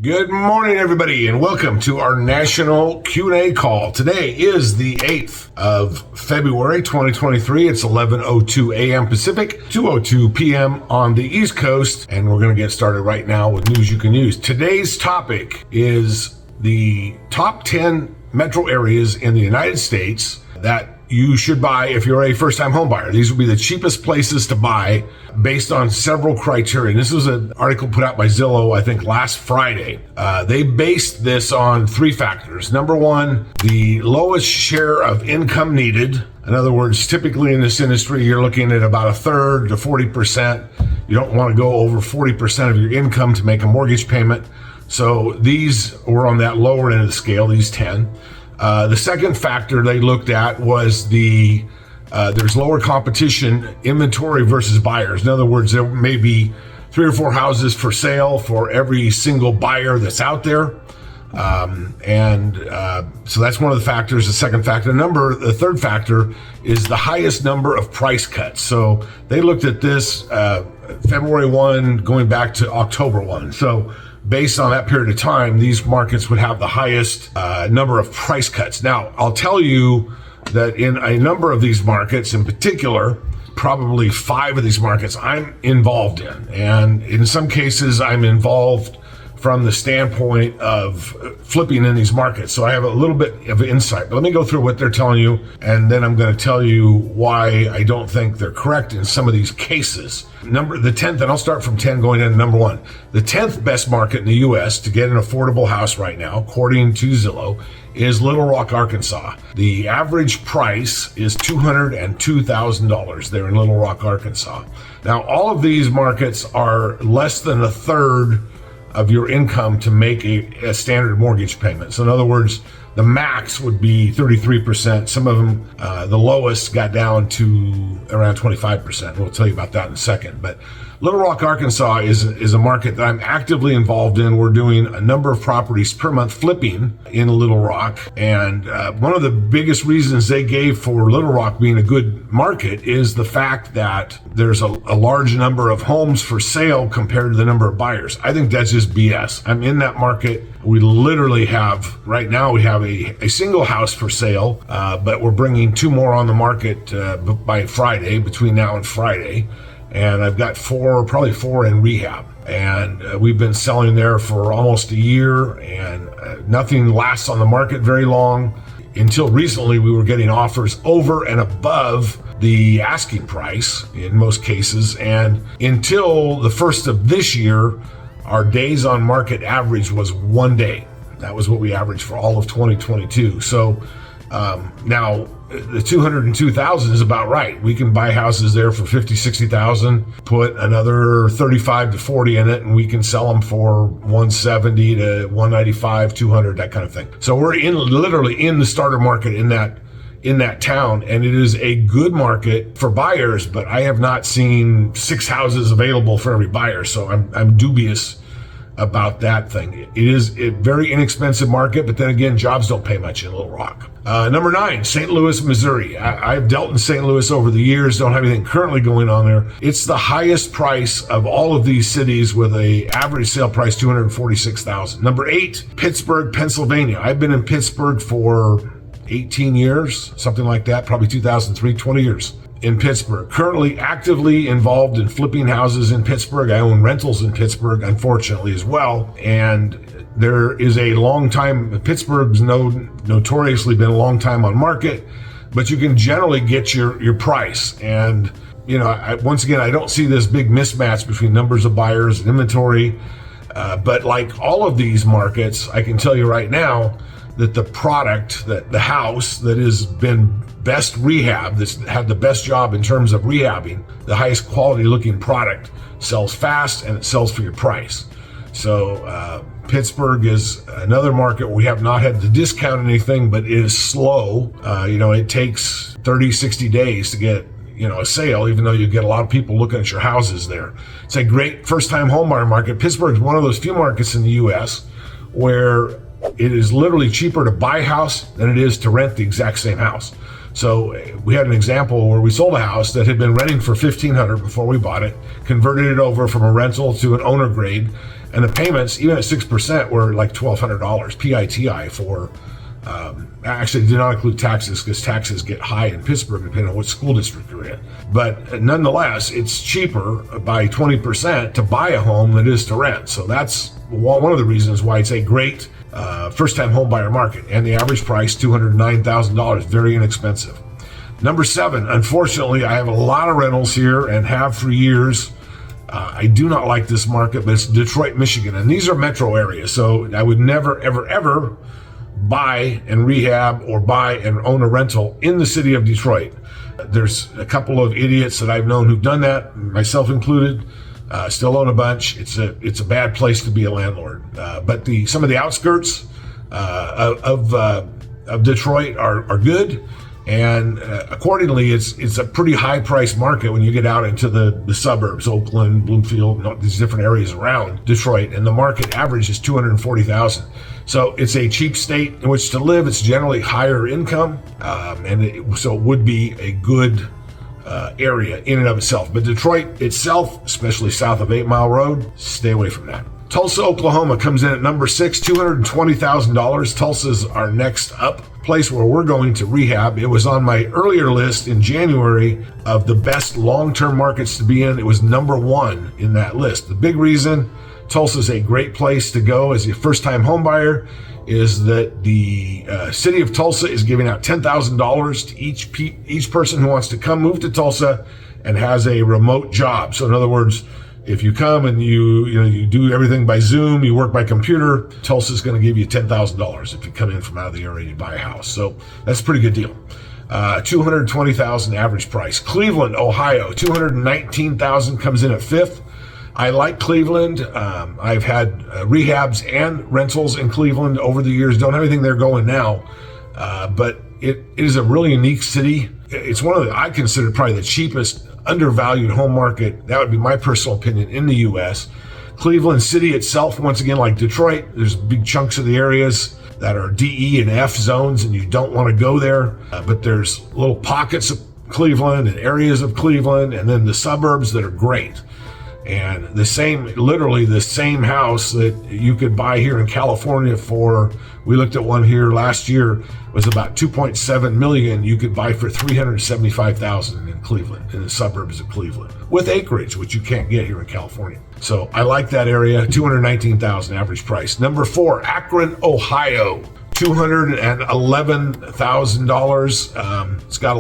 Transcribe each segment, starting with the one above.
Good morning, everybody, and welcome to our national Q&A call. Today is the 8th of February, 2023. It's 11:02 a.m. Pacific, 2:02 p.m. on the East Coast, and we're going to get started right now with news you can use. Today's topic is the top 10 metro areas in the United States that you should buy if you're a first-time home buyer. These will be the cheapest places to buy based on several criteria. And this was an article put out by Zillow, I think, last Friday. They based this on three factors. Number one, the lowest share of income needed. In other words, typically in this industry, you're looking at about a third to 40%. You don't want to go over 40% of your income to make a mortgage payment. So these were on that lower end of the scale, these 10. The second factor they looked at was there's lower competition, inventory versus buyers. In other words, there may be 3 or 4 houses for sale for every single buyer that's out there. So that's one of the factors. The second factor. The third factor is the highest number of price cuts. So they looked at this February 1 going back to October 1. So based on that period of time, these markets would have the highest number of price cuts. Now, I'll tell you that in a number of these markets, in particular, probably 5 of these markets I'm involved in. And in some cases, I'm involved from the standpoint of flipping in these markets. So I have a little bit of insight. But let me go through what they're telling you, and then I'm going to tell you why I don't think they're correct in some of these cases. The 10th, and I'll start from 10 going into number 1. The 10th best market in the U.S. to get an affordable house right now, according to Zillow, is Little Rock, Arkansas. The average price is $202,000 there in Little Rock, Arkansas. Now, all of these markets are less than a third of your income to make a standard mortgage payment. So in other words, the max would be 33%. Some of them, the lowest got down to around 25%. We'll tell you about that in a second. But Little Rock, Arkansas is a market that I'm actively involved in. We're doing a number of properties per month flipping in Little Rock. And one of the biggest reasons they gave for Little Rock being a good market is the fact that there's a large number of homes for sale compared to the number of buyers. I think that's just BS. I'm in that market. We literally have, right now, we have a single house for sale, but we're bringing 2 more on the market by Friday, between now and Friday. And I've got probably four in rehab. And we've been selling there for almost a year, and nothing lasts on the market very long. Until recently, we were getting offers over and above the asking price in most cases. And until the first of this year, our days on market average was 1 day. That was what we averaged for all of 2022. So now the 202,000 is about right. We can buy houses there for 50, 60,000, put another 35 to 40 in it, and we can sell them for 170 to 195, 200, that kind of thing. So we're literally in the starter market in that town, and it is a good market for buyers, but I have not seen 6 houses available for every buyer. So I'm dubious about that thing. It is a very inexpensive market, but then again, jobs don't pay much in Little Rock. Number 9, St. Louis, Missouri. I've dealt in St. Louis over the years, don't have anything currently going on there. It's the highest price of all of these cities with a average sale price, $246,000. Number 8, Pittsburgh, Pennsylvania. I've been in Pittsburgh for 18 years, something like that, probably 2003, 20 years. In Pittsburgh, currently actively involved in flipping houses in Pittsburgh. I own rentals in Pittsburgh, unfortunately, as well. And there is a long time, Pittsburgh's notoriously been a long time on market, but you can generally get your price. And, once again, I don't see this big mismatch between numbers of buyers and inventory. But like all of these markets, I can tell you right now that the product, that the house that has been best rehab, that's had the best job in terms of rehabbing, the highest quality looking product, sells fast and it sells for your price. So Pittsburgh is another market where we have not had to discount anything, but it is slow. It takes 30, 60 days to get a sale, even though you get a lot of people looking at your houses there. It's a great first-time homebuyer market. Pittsburgh is one of those few markets in the U.S. where it is literally cheaper to buy a house than it is to rent the exact same house. So we had an example where we sold a house that had been renting for $1,500 before we bought it, converted it over from a rental to an owner grade, and the payments, even at 6%, were like $1,200 PITI for. Actually, did not include taxes because taxes get high in Pittsburgh depending on what school district you're in. But nonetheless, it's cheaper by 20% to buy a home than it is to rent. So that's one of the reasons why it's a great first-time home buyer market. And the average price, $209,000, very inexpensive. Number 7, unfortunately, I have a lot of rentals here and have for years. I do not like this market, but it's Detroit, Michigan. And these are metro areas. So I would never, ever, ever buy and rehab or buy and own a rental in the city of Detroit. There's a couple of idiots that I've known who've done that, myself included. Still own a bunch. It's a bad place to be a landlord. But some of the outskirts of Detroit are good, and accordingly, it's a pretty high price market when you get out into the suburbs, Oakland, Bloomfield, these different areas around Detroit, and the market average is $240,000. So it's a cheap state in which to live. It's generally higher income, so it would be a good area in and of itself. But Detroit itself, especially south of 8 Mile Road, stay away from that. Tulsa, Oklahoma comes in at number 6, $220,000. Tulsa's our next up place where we're going to rehab. It was on my earlier list in January of the best long-term markets to be in. It was number 1 in that list. The big reason Tulsa's a great place to go as a first-time home buyer is that the city of Tulsa is giving out $10,000 to each person who wants to come move to Tulsa and has a remote job. So in other words, if you come and you do everything by Zoom, you work by computer, Tulsa's going to give you $10,000 if you come in from out of the area and you buy a house. So that's a pretty good deal. $220,000 average price. Cleveland, Ohio, $219,000 comes in at 5th. I like Cleveland. I've had rehabs and rentals in Cleveland over the years. Don't have anything there going now, but it is a really unique city. It's one of I consider probably the cheapest undervalued home market. That would be my personal opinion in the U.S. Cleveland City itself, once again, like Detroit, there's big chunks of the areas that are D, E, and F zones, and you don't want to go there. But there's little pockets of Cleveland and areas of Cleveland, and then the suburbs that are great. And literally the same house that you could buy here in California for, we looked at one here last year, was about $2.7 million. You could buy for $375,000 in Cleveland, in the suburbs of Cleveland, with acreage, which you can't get here in California. So I like that area. $219,000 average price. Number 4, Akron, Ohio. $211,000. It's got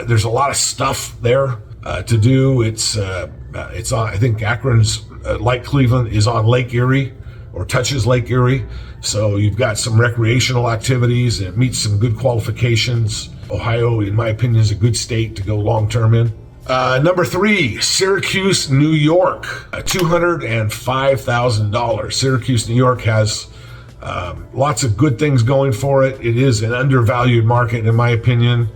there's a lot of stuff there to do. It's on, I think Akron's, like Cleveland, is on Lake Erie or touches Lake Erie. So you've got some recreational activities and it meets some good qualifications. Ohio, in my opinion, is a good state to go long-term in. Number 3, Syracuse, New York, $205,000. Syracuse, New York has lots of good things going for it. It is an undervalued market, in my opinion.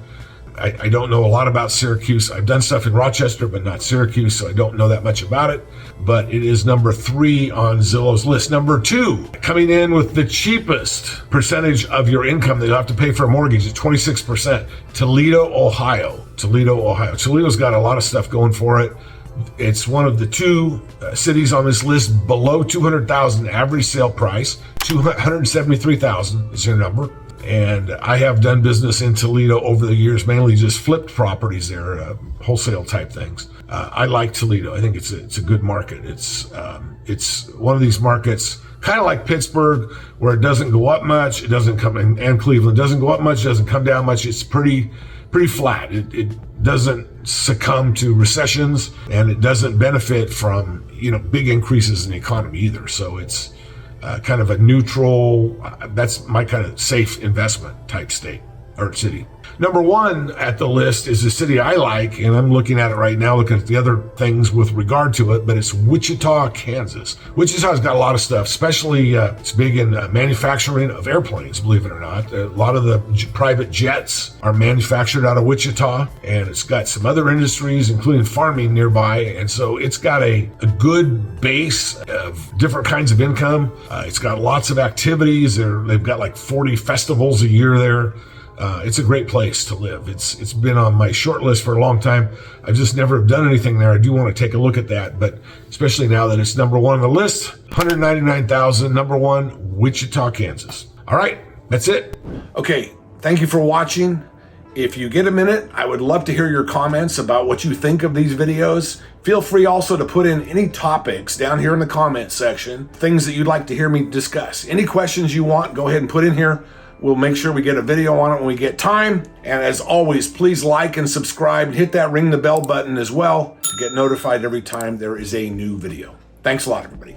I don't know a lot about Syracuse. I've done stuff in Rochester, but not Syracuse, so I don't know that much about it. But it is number 3 on Zillow's list. Number 2, coming in with the cheapest percentage of your income that you have to pay for a mortgage at 26%, Toledo, Ohio. Toledo's got a lot of stuff going for it. It's one of the 2 cities on this list below $200,000 average sale price. $173,000 is your number. And I have done business in Toledo over the years, mainly just flipped properties there, wholesale type things. I like Toledo. I think it's a good market. It's one of these markets, kind of like Pittsburgh, where it doesn't go up much, it doesn't come in, and Cleveland doesn't go up much, doesn't come down much. It's pretty flat. It doesn't succumb to recessions, and it doesn't benefit from big increases in the economy either. So it's kind of a neutral, that's my kind of safe investment type state or city. Number 1 at the list is a city I like, and I'm looking at it right now, looking at the other things with regard to it, but it's Wichita, Kansas. Wichita's got a lot of stuff, especially it's big in manufacturing of airplanes, believe it or not. A lot of the private jets are manufactured out of Wichita, and it's got some other industries, including farming nearby, and so it's got a good base of different kinds of income. It's got lots of activities. They've got like 40 festivals a year there. It's a great place to live. It's been on my short list for a long time. I just never have done anything there. I do want to take a look at that, but especially now that it's number 1 on the list, $199,000, number 1, Wichita, Kansas. All right, that's it. Okay, thank you for watching. If you get a minute, I would love to hear your comments about what you think of these videos. Feel free also to put in any topics down here in the comment section, things that you'd like to hear me discuss. Any questions you want, go ahead and put in here. We'll make sure we get a video on it when we get time. And as always, please like and subscribe. Hit that ring the bell button as well to get notified every time there is a new video. Thanks a lot, everybody.